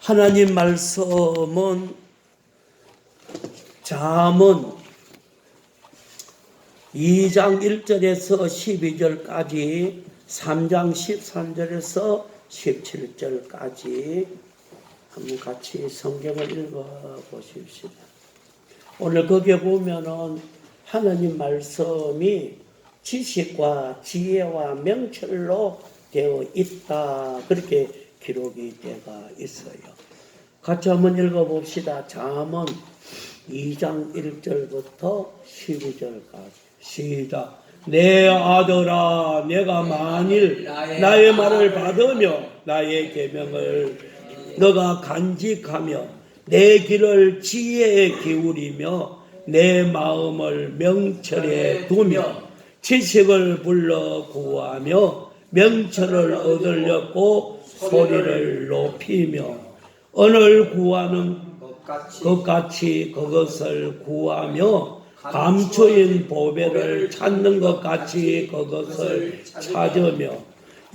하나님 말씀은 잠언 2장 1절에서 12절까지 3장 13절에서 17절까지 한번 같이 성경을 읽어보십시다. 오늘 거기에 보면은 하나님 말씀이 지식과 지혜와 명철로 되어 있다, 그렇게 기록이 되어 있어요. 같이 한번 읽어봅시다. 잠언 2장 1절부터 12절까지 시작. 내 아들아, 내가 만일 나의 말을 받으며 나의 계명을 너가 간직하며 내 길을 지혜에 기울이며 내 마음을 명철에 두며 지식을 불러 구하며 명철을 얻으려고 소리를 높이며 언을 구하는 것 같이 그것을 구하며 감추인 보배를 찾는 것 같이 그것을 찾으며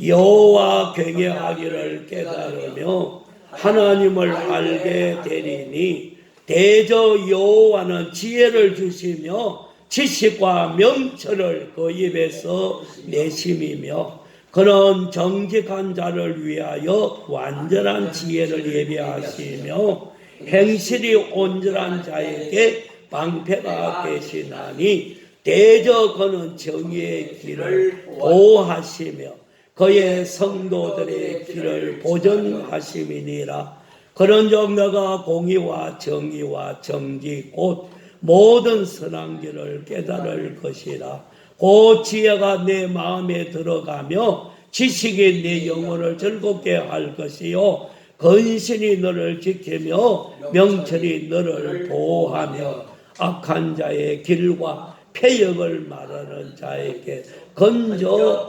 여호와 경외하기를 깨달으며 하나님을 알게 되리니 대저 여호와는 지혜를 주시며 지식과 명철을 그 입에서 내심이며 그는 정직한 자를 위하여 완전한 지혜를 예비하시며 행실이 온전한 자에게 방패가 되시나니 대저 그는 정의의 길을 보호하시며 그의 성도들의 길을 보전하심이니라. 그런즉 너가 공의와 정의와 정직 곧 모든 선한 길을 깨달을 것이라. 그 지혜가 내 마음에 들어가며 지식이 내 영혼을 즐겁게 할 것이요 근신이 너를 지키며 명철이 너를 보호하며 악한 자의 길과 폐역을 말하는 자에게 건져내리라.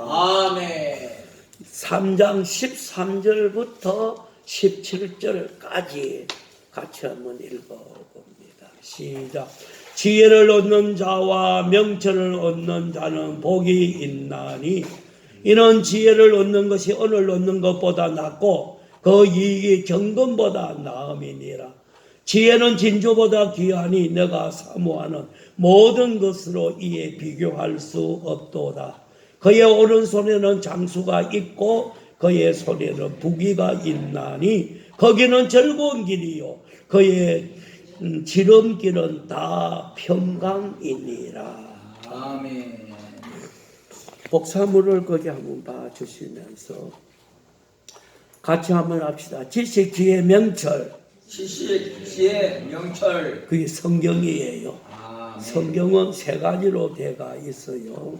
아멘. 3장 13절부터 17절까지 같이 한번 읽어봅니다. 시작. 지혜를 얻는 자와 명철을 얻는 자는 복이 있나니 이는 지혜를 얻는 것이 은을 얻는 것보다 낫고 그 이익이 정금보다 나음이니라. 지혜는 진주보다 귀하니 내가 사모하는 모든 것으로 이에 비교할 수 없도다. 그의 오른손에는 장수가 있고 그의 손에는 부귀가 있나니 거기는 즐거운 길이요 그의 지름길은 다 평강이니라. 아멘. 복사물을 거기 한번 봐주시면서 같이 한번 합시다. 지식, 지혜, 명철. 지식, 지혜, 명철. 그게 성경이에요. 아멘. 성경은 세 가지로 되어 있어요.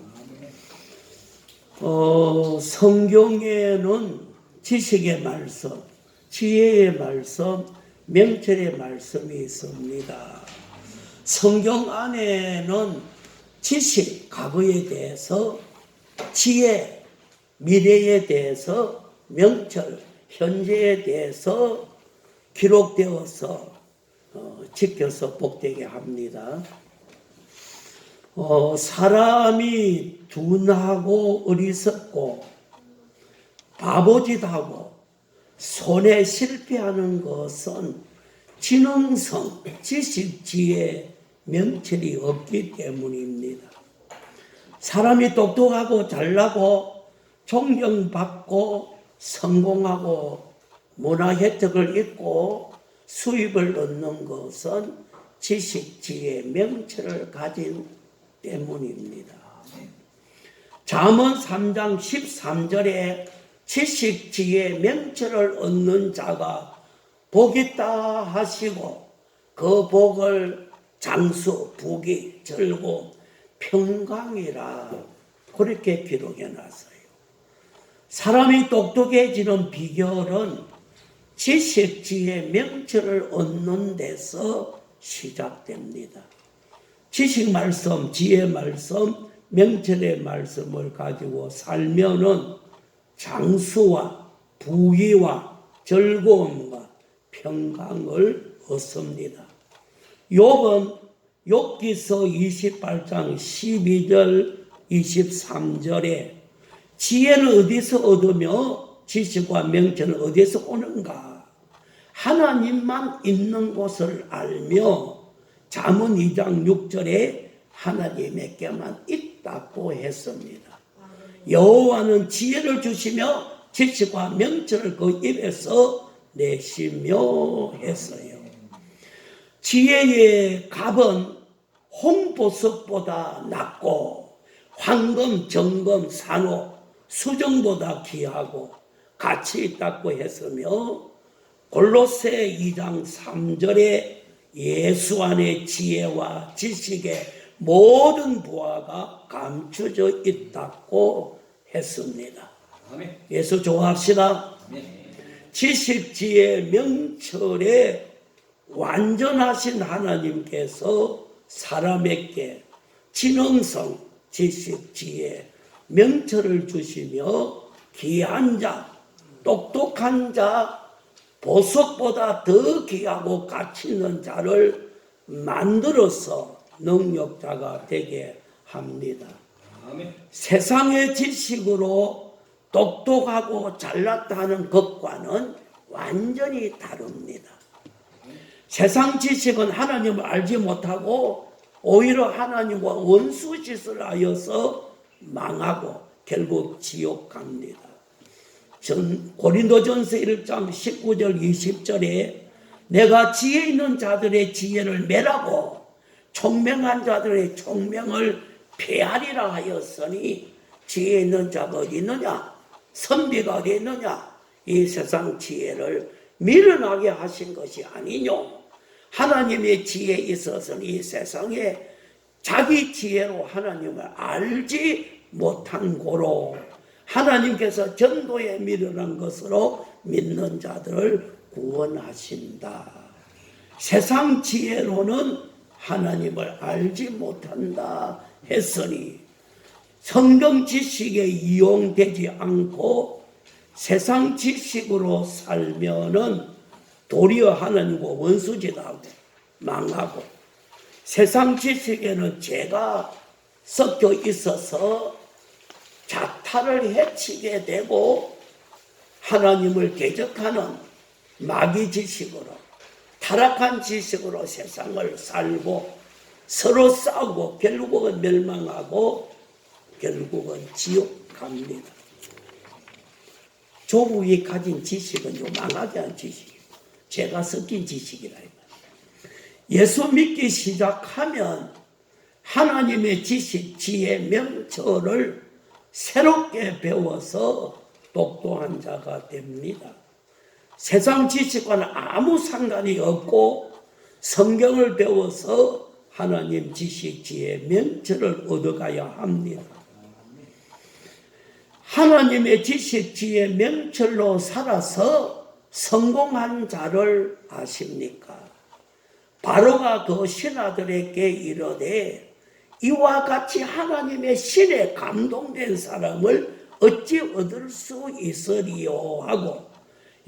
성경에는 지식의 말씀, 지혜의 말씀, 명철의 말씀이 있습니다. 성경 안에는 지식, 과거에 대해서, 지혜, 미래에 대해서, 명철, 현재에 대해서 기록되어서 지켜서 복되게 합니다. 사람이 둔하고 어리석고 바보짓하고 손에 실패하는 것은 지능성, 지식, 지혜, 명철이 없기 때문입니다. 사람이 똑똑하고 잘나고 존경받고 성공하고 문화 혜택을 얻고 수입을 얻는 것은 지식, 지혜, 명철을 가진 때문입니다. 잠언 3장 13절에 지식, 지혜, 명철을 얻는 자가 복있다 하시고 그 복을 장수, 부귀, 즐거움, 평강이라 그렇게 기록해 놨어요. 사람이 똑똑해지는 비결은 지식, 지혜, 명철을 얻는 데서 시작됩니다. 지식 말씀, 지혜 말씀, 명철의 말씀을 가지고 살면은 장수와 부귀와 즐거움과 평강을 얻습니다. 욥은 욥기서 28장 12절 23절에 지혜를 어디서 얻으며 지식과 명철은 어디에서 오는가? 하나님만 있는 곳을 알며 잠언 2장 6절에 하나님에게만 있다고 했습니다. 여호와는 지혜를 주시며 지식과 명철을 그 입에서 내시며 했어요. 지혜의 값은 홍보석보다 낮고 황금, 정금, 산호, 수정보다 귀하고 가치 있다고 했으며 골로새 2장 3절에 예수 안에 지혜와 지식의 모든 부하가 감춰져 있다고 했습니다. 아멘. 예수 좋아합시다. 아멘. 지식, 지혜, 명철에 완전하신 하나님께서 사람에게 지능성, 지식, 지혜, 명철을 주시며 귀한 자, 똑똑한 자, 보석보다 더 귀하고 가치 있는 자를 만들어서 능력자가 되게 합니다. 아멘. 세상의 지식으로 똑똑하고 잘났다는 것과는 완전히 다릅니다. 세상 지식은 하나님을 알지 못하고 오히려 하나님과 원수짓을 하여서 망하고 결국 지옥 갑니다. 고린도전서 1장 19절 20절에 내가 지혜 있는 자들의 지혜를 매라고 총명한 자들의 총명을 폐하리라 하였으니 지혜 있는 자가 어디 있느냐? 선비가 어디 있느냐? 이 세상 지혜를 미련하게 하신 것이 아니뇨. 하나님의 지혜에 있어서는 이 세상에 자기 지혜로 하나님을 알지 못한 고로 하나님께서 전도에 미련한 것으로 믿는 자들을 구원하신다. 세상 지혜로는 하나님을 알지 못한다 했으니 성경 지식에 이용되지 않고 세상 지식으로 살면은 도리어 하나님과 원수짓하고 망하고 세상 지식에는 죄가 섞여 있어서 자타를 해치게 되고 하나님을 대적하는 마귀 지식으로 타락한 지식으로 세상을 살고 서로 싸우고 결국은 멸망하고 결국은 지옥 갑니다. 조국이 가진 지식은 요 망하게 한 지식이에요. 죄가 섞인 지식이라. 예수 믿기 시작하면 하나님의 지식, 지혜, 명철을 새롭게 배워서 똑똑한 자가 됩니다. 세상 지식과는 아무 상관이 없고 성경을 배워서 하나님 지식, 지혜, 명철을 얻어가야 합니다. 하나님의 지식, 지혜, 명철로 살아서 성공한 자를 아십니까? 바로가 그 신하들에게 이르되 이와 같이 하나님의 신에 감동된 사람을 어찌 얻을 수 있으리요 하고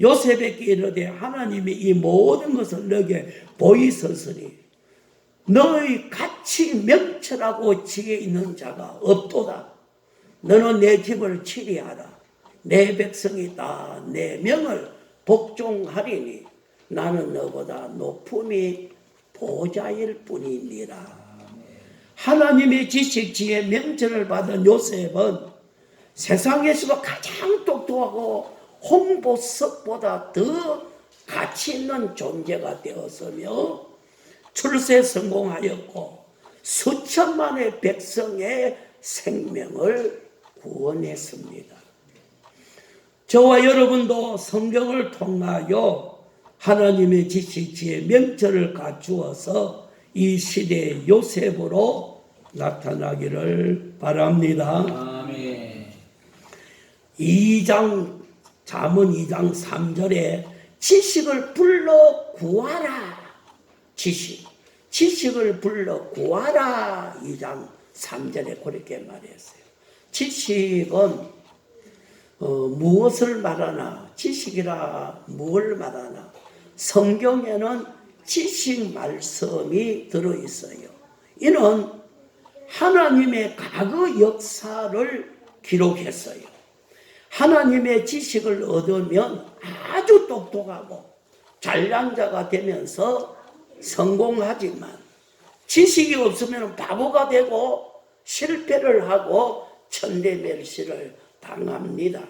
요셉에게 이르되 하나님이 이 모든 것을 너에게 보이셨으니 너의 같이 명철하고 지혜 있는 자가 없도다. 너는 내 집을 치리하라. 내 백성이 다 내 명을 복종하리니 나는 너보다 높음이 보좌일 뿐이니라. 하나님의 지식, 지혜, 명철을 받은 요셉은 세상에서 가장 똑똑하고 홍보석보다 더 가치 있는 존재가 되었으며 출세 성공하였고 수천만의 백성의 생명을 구원했습니다. 저와 여러분도 성경을 통하여 하나님의 지식, 지혜, 명철을 갖추어서 이 시대의 요셉으로 나타나기를 바랍니다. 아멘. 잠언 2장 3절에 지식을 불러 구하라. 지식을 불러 구하라. 2장 3절에 그렇게 말했어요. 지식은 무엇을 말하나? 지식이라 무엇을 말하나? 성경에는 지식 말씀이 들어있어요. 이는 하나님의 과거 역사를 기록했어요. 하나님의 지식을 얻으면 아주 똑똑하고 잘난 자가 되면서 성공하지만 지식이 없으면 바보가 되고 실패를 하고 천대멸시를 당합니다.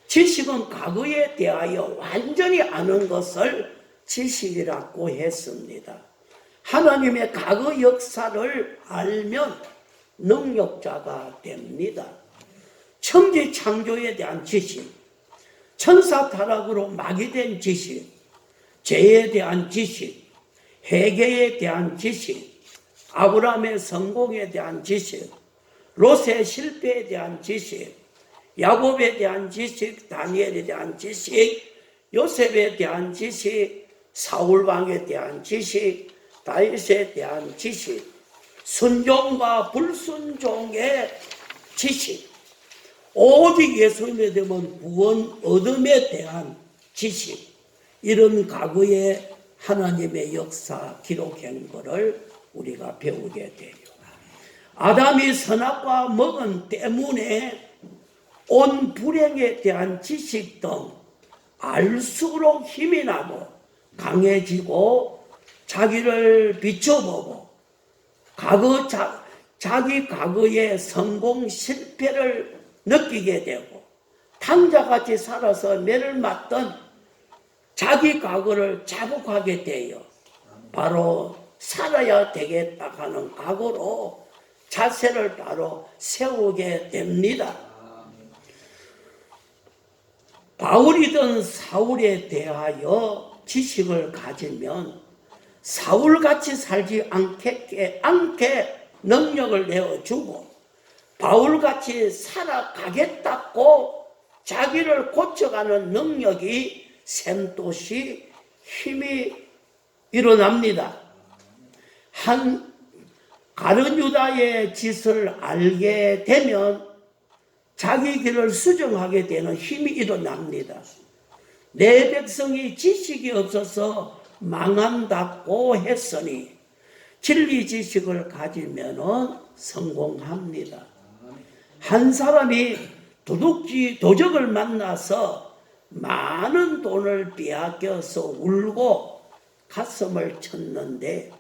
지식은 과거에 대하여 완전히 아는 것을 지식이라고 했습니다. 하나님의 과거 역사를 알면 능력자가 됩니다. 천지 창조에 대한 지식, 천사 타락으로 마귀된 지식, 죄에 대한 지식, 회개에 대한 지식, 아브라함의 성공에 대한 지식, 롯의 실패에 대한 지식, 야곱에 대한 지식, 다니엘에 대한 지식, 요셉에 대한 지식, 사울왕에 대한 지식, 다윗에 대한 지식, 순종과 불순종의 지식, 오직 예수님에 대한 구원 얻음에 대한 지식, 이런 과거의 하나님의 역사 기록한 것을 우리가 배우게 돼요. 아담이 선악과 먹은 때문에 온 불행에 대한 지식 등 알수록 힘이 나고 강해지고 자기를 비춰보고 자기 과거의 성공 실패를 느끼게 되고 탕자같이 살아서 매를 맞던 자기 과거를 자복하게 돼요. 바로 살아야 되겠다 하는 각오로 자세를 바로 세우게 됩니다. 바울이든 사울에 대하여 지식을 가지면 사울같이 살지 않게 능력을 내어주고 바울같이 살아가겠다고 자기를 고쳐가는 능력이 샘솟이 힘이 일어납니다. 한 가룟 유다의 짓을 알게 되면 자기 길을 수정하게 되는 힘이 일어납니다. 내 백성이 지식이 없어서 망한다고 했으니 진리 지식을 가지면 성공합니다. 한 사람이 도적을 만나서 많은 돈을 빼앗겨서 울고 가슴을 쳤는데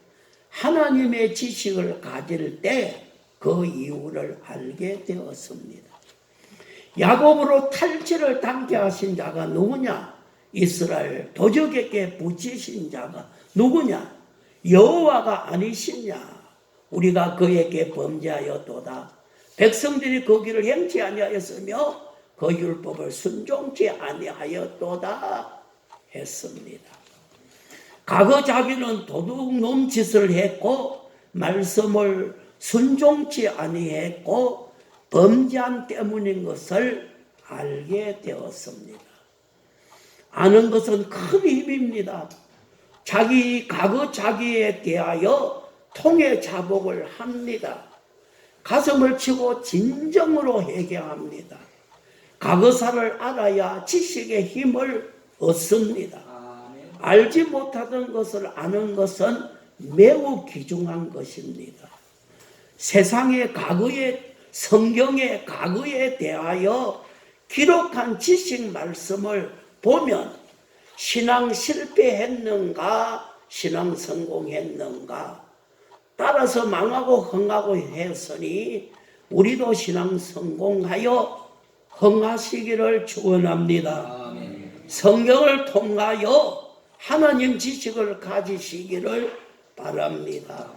하나님의 지식을 가질 때 그 이유를 알게 되었습니다. 야곱으로 탈취를 당케 하신 자가 누구냐? 이스라엘 도적에게 붙이신 자가 누구냐? 여호와가 아니시냐? 우리가 그에게 범죄하였도다. 백성들이 그 길을 행치 아니하였으며 그 율법을 순종치 아니하였도다 했습니다. 과거 자기는 도둑놈 짓을 했고 말씀을 순종치 아니했고 범죄한 때문인 것을 알게 되었습니다. 아는 것은 큰 힘입니다. 과거 자기에 대하여 통해 자복을 합니다. 가슴을 치고 진정으로 회개합니다. 과거사를 알아야 지식의 힘을 얻습니다. 알지 못하던 것을 아는 것은 매우 귀중한 것입니다. 세상의 성경의 과거에 대하여 기록한 지식 말씀을 보면 신앙 실패했는가, 신앙 성공했는가, 따라서 망하고 흥하고 했으니 우리도 신앙 성공하여 흥하시기를 축원합니다. 성경을 통하여 하나님 지식을 가지시기를 바랍니다.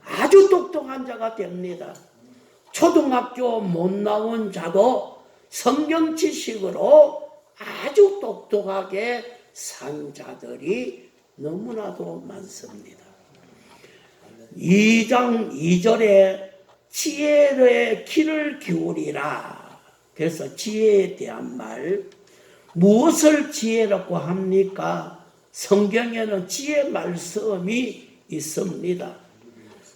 아주 똑똑한 자가 됩니다. 초등학교 못 나온 자도 성경 지식으로 아주 똑똑하게 산 자들이 너무나도 많습니다. 2장 2절에 지혜의 귀를 기울이라. 그래서 지혜에 대한 말, 무엇을 지혜라고 합니까? 성경에는 지혜 말씀이 있습니다.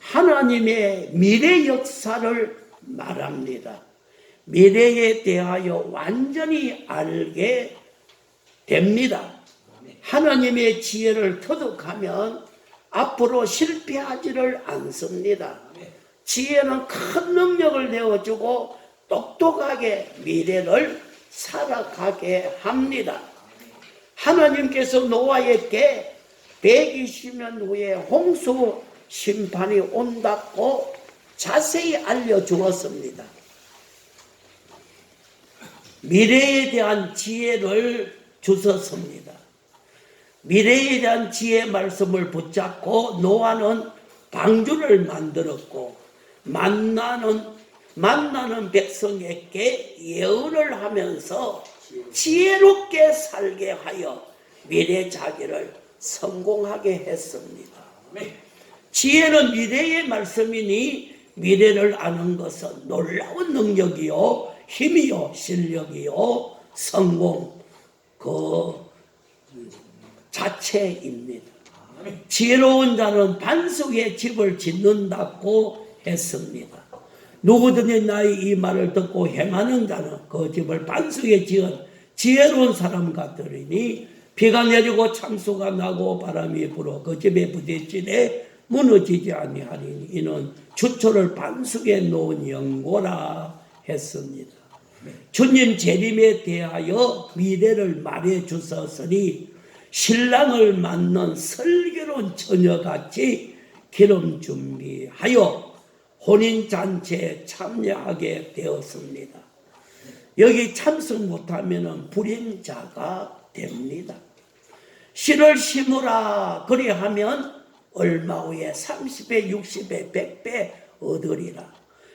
하나님의 미래 역사를 말합니다. 미래에 대하여 완전히 알게 됩니다. 하나님의 지혜를 터득하면 앞으로 실패하지를 않습니다. 지혜는 큰 능력을 내어주고 똑똑하게 미래를 살아가게 합니다. 하나님께서 노아에게 120년 후에 홍수 심판이 온다고 자세히 알려주었습니다. 미래에 대한 지혜를 주셨습니다. 미래에 대한 지혜 말씀을 붙잡고 노아는 방주를 만들었고 만나는 백성에게 예언을 하면서 지혜롭게 살게 하여 미래 자기를 성공하게 했습니다. 지혜는 미래의 말씀이니 미래를 아는 것은 놀라운 능력이요 힘이요 실력이요 성공 그 자체입니다. 지혜로운 자는 반석에 집을 짓는다고 했습니다. 누구든지 나의 이 말을 듣고 행하는 자는 그 집을 반석에 지은 지혜로운 사람 같으리니 비가 내리고 창수가 나고 바람이 불어 그 집에 부딪히되 무너지지 아니하리니 이는 주초를 반석에 놓은 연고라 했습니다. 주님 재림에 대하여 미래를 말해 주셨으니 신랑을 맞는 슬기로운 처녀같이 기름 준비하여 혼인잔치에 참여하게 되었습니다. 여기 참석 못하면 불임자가 됩니다. 씨를 심으라 그리하면 얼마 후에 30배, 60배, 100배 얻으리라.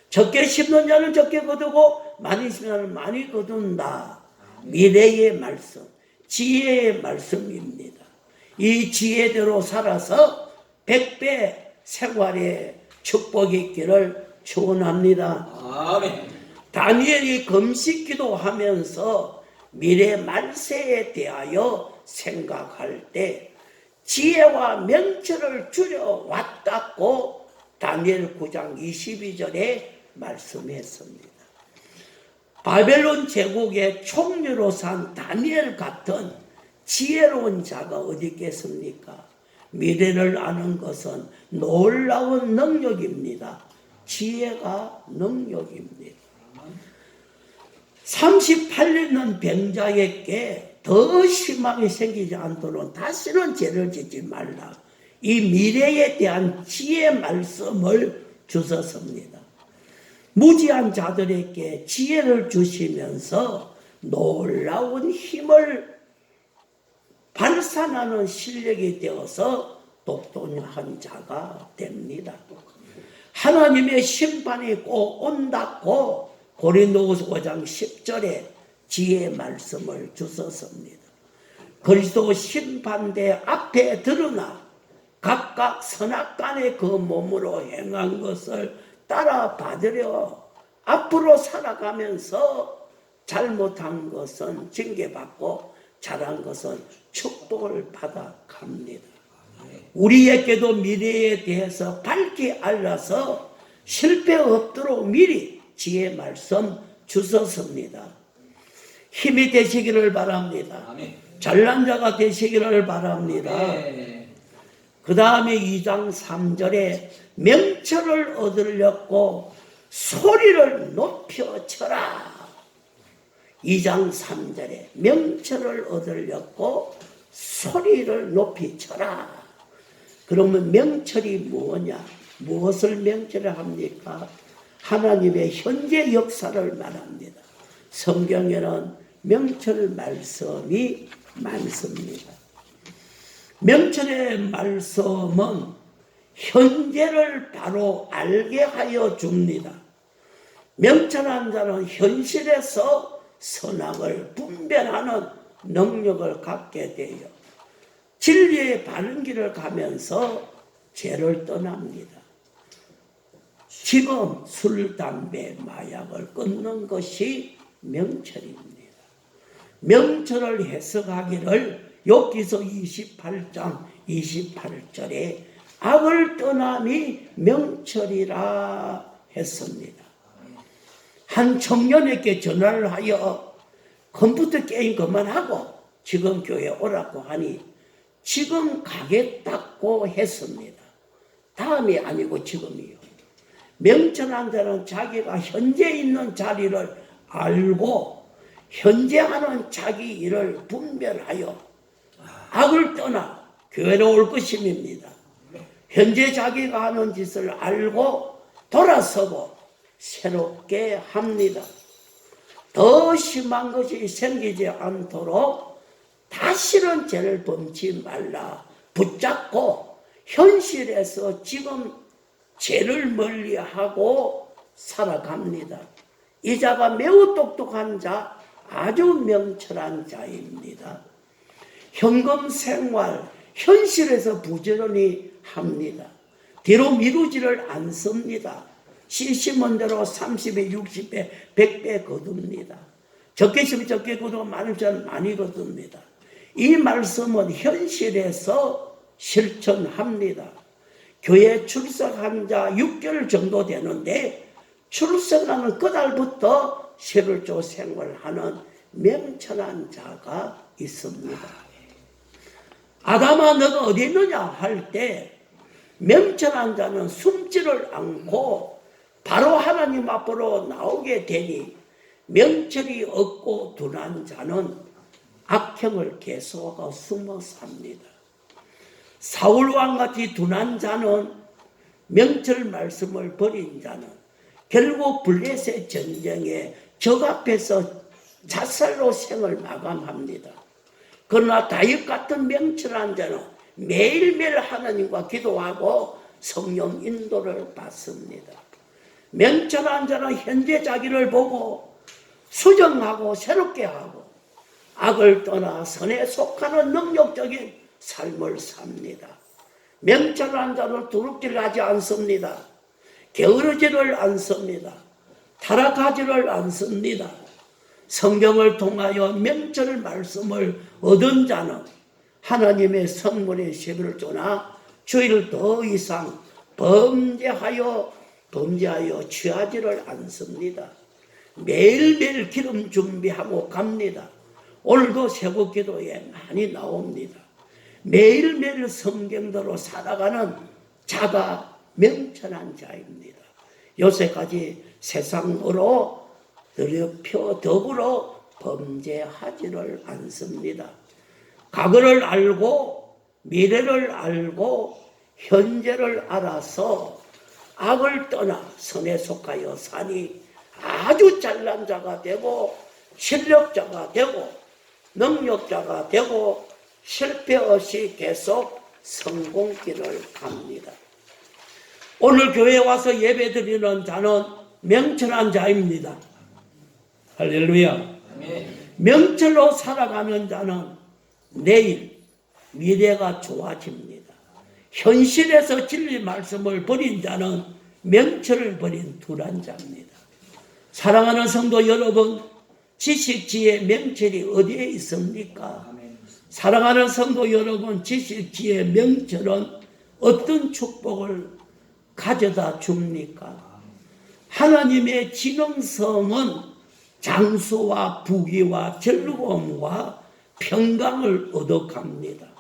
적게 심는 자는 적게 거두고 많이 심는 자는 많이 거둔다. 미래의 말씀, 지혜의 말씀입니다. 이 지혜대로 살아서 100배 생활의 축복이 있기를 축원합니다. 아멘. 다니엘이 금식 기도하면서 미래 말세에 대하여 생각할 때 지혜와 명철을 줄여왔다고 다니엘 9장 22절에 말씀했습니다. 바벨론 제국의 총리로 산 다니엘 같은 지혜로운 자가 어디 있겠습니까? 미래를 아는 것은 놀라운 능력입니다. 지혜가 능력입니다. 38년 병자에게 더 심하게 생기지 않도록 다시는 죄를 짓지 말라. 이 미래에 대한 지혜 말씀을 주셨습니다. 무지한 자들에게 지혜를 주시면서 놀라운 힘을 발산하는 실력이 되어서 똑똑한 자가 됩니다. 하나님의 심판이 꼭 온다고 고린도후서 5장 10절에 지혜 말씀을 주셨습니다. 그리스도 심판대 앞에 드러나 각각 선악간의 그 몸으로 행한 것을 따라 받으려 앞으로 살아가면서 잘못한 것은 징계받고 잘한 것은 축복을 받아갑니다. 우리에게도 미래에 대해서 밝게 알아서 실패 없도록 미리 지혜 말씀 주셨습니다. 힘이 되시기를 바랍니다. 아멘. 잘난 자가 되시기를 바랍니다. 그 다음에 2장 3절에 명철을 얻으려고 소리를 높여 쳐라. 2장 3절에 명철을 얻으려고 소리를 높이 쳐라. 그러면 명철이 뭐냐? 무엇을 명철을 합니까? 하나님의 현재 역사를 말합니다. 성경에는 명철 말씀이 많습니다. 명철의 말씀은 현재를 바로 알게 하여 줍니다. 명철한 자는 현실에서 선악을 분별하는 능력을 갖게 되어 진리의 바른 길을 가면서 죄를 떠납니다. 지금 술, 담배, 마약을 끊는 것이 명철입니다. 명철을 해석하기를 욥기서 28장 28절에 악을 떠남이 명철이라 했습니다. 한 청년에게 전화를 하여 컴퓨터 게임 그만하고 지금 교회 오라고 하니 지금 가겠다고 했습니다. 다음이 아니고 지금이요. 명철한 자는 자기가 현재 있는 자리를 알고 현재 하는 자기 일을 분별하여 악을 떠나 교회로 올 것임입니다. 현재 자기가 하는 짓을 알고 돌아서고 새롭게 합니다. 더 심한 것이 생기지 않도록 다시는 죄를 범치 말라 붙잡고 현실에서 지금 죄를 멀리하고 살아갑니다. 이 자가 매우 똑똑한 자, 아주 명철한 자입니다. 현금 생활, 현실에서 부지런히 합니다. 뒤로 미루지를 않습니다. 씨 심은 대로 30배, 60배, 100배 거둡니다. 적게 심으면 적게 거두고 많이 심으면 많이 거둡니다. 이 말씀은 현실에서 실천합니다. 교회 출석한 자 6개월 정도 되는데 출석하는 그날부터 11조 생활하는 명철한 자가 있습니다. 아담아 너가 어디 있느냐 할 때 명철한 자는 숨지를 않고 바로 하나님 앞으로 나오게 되니 명철이 없고 둔한 자는 악행을 계속하고 숨어 삽니다. 사울왕같이 둔한 자는 명철 말씀을 버린 자는 결국 블레셋 전쟁에 적 앞에서 자살로 생을 마감합니다. 그러나 다윗 같은 명철한 자는 매일매일 하나님과 기도하고 성령 인도를 받습니다. 명철한 자는 현재 자기를 보고 수정하고 새롭게 하고 악을 떠나 선에 속하는 능력적인 삶을 삽니다. 명철한 자는 두렵질하지 않습니다. 게으르지를 않습니다. 타락하지를 않습니다. 성경을 통하여 명철 말씀을 얻은 자는 하나님의 선물의 11조나 주일 더 이상 범죄하여 취하지를 않습니다. 매일매일 기름 준비하고 갑니다. 오늘도 새벽 기도에 많이 나옵니다. 매일매일 성경대로 살아가는 자가 명철한 자입니다. 요새까지 세상으로 더불어 범죄하지를 않습니다. 과거를 알고 미래를 알고 현재를 알아서 악을 떠나 선에 속하여 사니 아주 잘난 자가 되고 실력자가 되고 능력자가 되고 실패 없이 계속 성공길을 갑니다. 오늘 교회에 와서 예배드리는 자는 명철한 자입니다. 할렐루야. 명철로 살아가는 자는 내일 미래가 좋아집니다. 현실에서 진리 말씀을 버린 자는 명철을 버린 둔한 자입니다. 사랑하는 성도 여러분, 지식, 지혜, 명철이 어디에 있습니까? 사랑하는 성도 여러분, 지식, 지혜, 명철은 어떤 축복을 가져다 줍니까? 하나님의 지능성은 장수와 부귀와 즐거움과 평강을 얻어갑니다.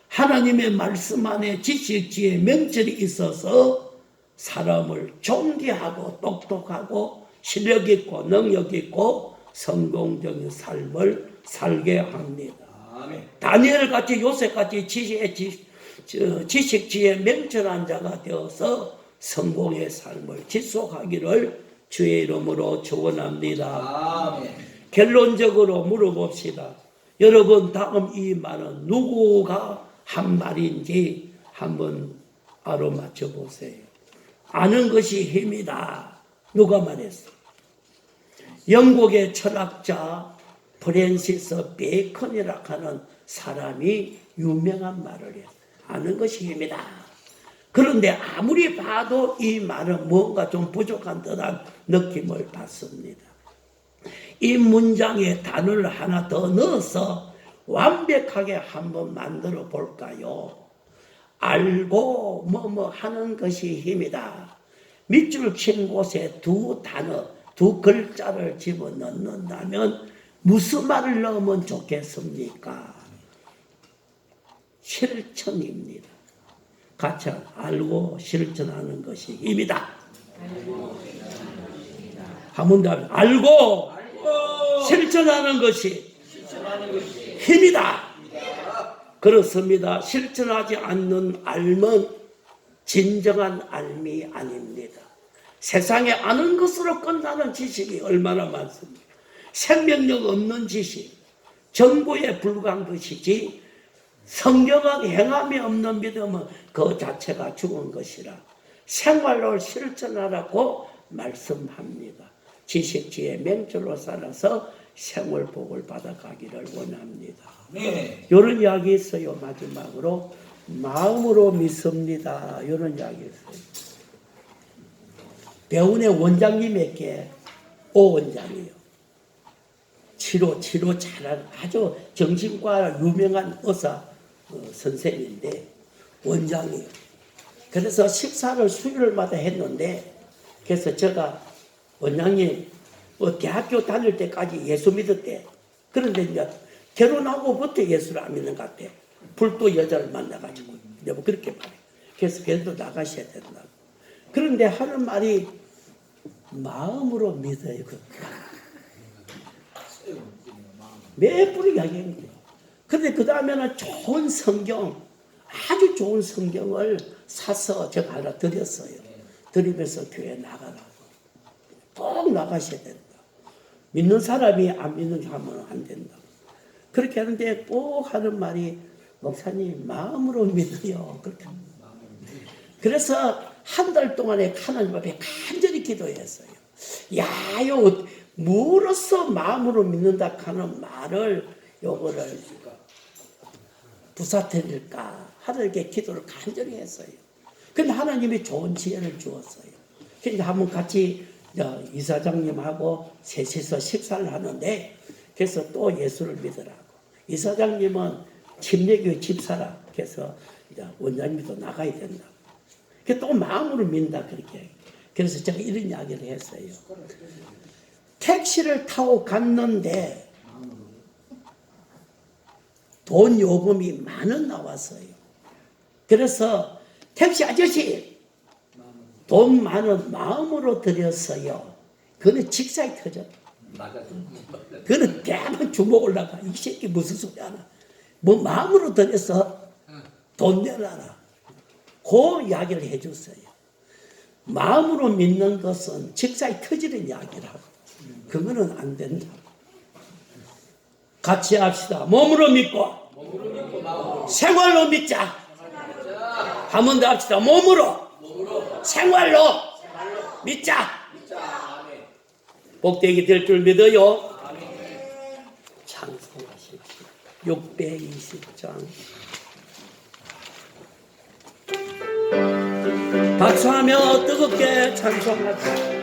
하나님의 말씀 안에 지식, 지혜, 명철이 있어서 사람을 존귀하고 똑똑하고 실력 있고 능력 있고 성공적인 삶을 살게 합니다. 다니엘같이 요셉같이 지식, 지혜, 명철한 자가 되어서 성공의 삶을 지속하기를 주의 이름으로 축원합니다. 결론적으로 물어봅시다. 여러분, 다음 이 말은 누구가 한 말인지 한번 알아맞혀 보세요. 아는 것이 힘이다. 누가 말했어? 영국의 철학자 프랜시스 베이컨이라 하는 사람이 유명한 말을 해요. 아는 것이 힘이다. 그런데 아무리 봐도 이 말은 뭔가 좀 부족한 듯한 느낌을 받습니다. 이 문장에 단어를 하나 더 넣어서 완벽하게 한번 만들어 볼까요? 알고 뭐뭐 하는 것이 힘이다. 밑줄 친 곳에 두 단어, 두 글자를 집어넣는다면 무슨 말을 넣으면 좋겠습니까? 실천입니다. 같이 알고 실천하는 것이 힘이다. 한 번 더 알고 실천하는 것이 힘이다. 그렇습니다. 실천하지 않는 알면 진정한 알미 아닙니다. 세상에 아는 것으로 끝나는 지식이 얼마나 많습니까? 생명력 없는 지식, 정보에 불과한 것이지 성경은 행함이 없는 믿음은 그 자체가 죽은 것이라 생활로 실천하라고 말씀합니다. 지식, 지혜, 명철로 살아서 생활복을 받아가기를 원합니다. 네. 이런 이야기 있어요. 마지막으로 마음으로 믿습니다. 이런 이야기 있어요. 배운의 원장님에게 오 원장이요. 치료 잘하는 아주 정신과 유명한 의사 선생인데 원장이요. 그래서 식사를 수요일마다 했는데 그래서 제가 원장님 대학교 다닐 때까지 예수 믿었대. 그런데 이제 결혼하고부터 예수를 안 믿는 것 같아. 불도 여자를 만나가지고 내가 그렇게 말해. 그래서 그래도 나가셔야 된다고. 그런데 하는 말이 마음으로 믿어요. 몇 분이 이야기하는 거예요. 그런데 그 다음에는 좋은 성경, 아주 좋은 성경을 사서 제가 하나 드렸어요. 드리면서 교회 나가라고. 꼭 나가셔야 된다. 믿는 사람이 안 믿는 사람은 안 된다. 그렇게 하는데 꼭 하는 말이 목사님 마음으로 믿어요. 그렇게 합니다. 그래서 한 달 동안에 하나님 앞에 간절히 기도했어요. 야요 뭐로써 마음으로 믿는다 하는 말을 요거를 부사뜨릴까 하늘께 기도를 간절히 했어요. 근데 하나님이 좋은 지혜를 주었어요. 그러니까 한번 같이 이사장님하고 셋이서 식사를 하는데 그래서 또 예수를 믿으라고. 이사장님은 침례교회 집사라. 그래서 원장님도 나가야 된다. 또 마음으로 믿는다 그렇게. 그래서 제가 이런 이야기를 했어요. 택시를 타고 갔는데 돈 요금이 10,000원 나왔어요. 그래서 택시 아저씨 돈 10,000원 마음으로 드렸어요. 그는 직사에 터졌다. 그는 대만 주먹 올라가. 이 새끼 무슨 소리 하나. 뭐 마음으로 드려서 돈 내놔라. 그 이야기를 해줬어요. 마음으로 믿는 것은 직사에 터지는 이야기라고. 그거는 안 된다. 같이 합시다. 몸으로 믿고 생활로 믿자. 한 번 더 합시다. 몸으로 생활로 믿자. 복되게 될 줄 믿어요. 찬송하십시오. 620장. 박수하며 뜨겁게 찬송하자.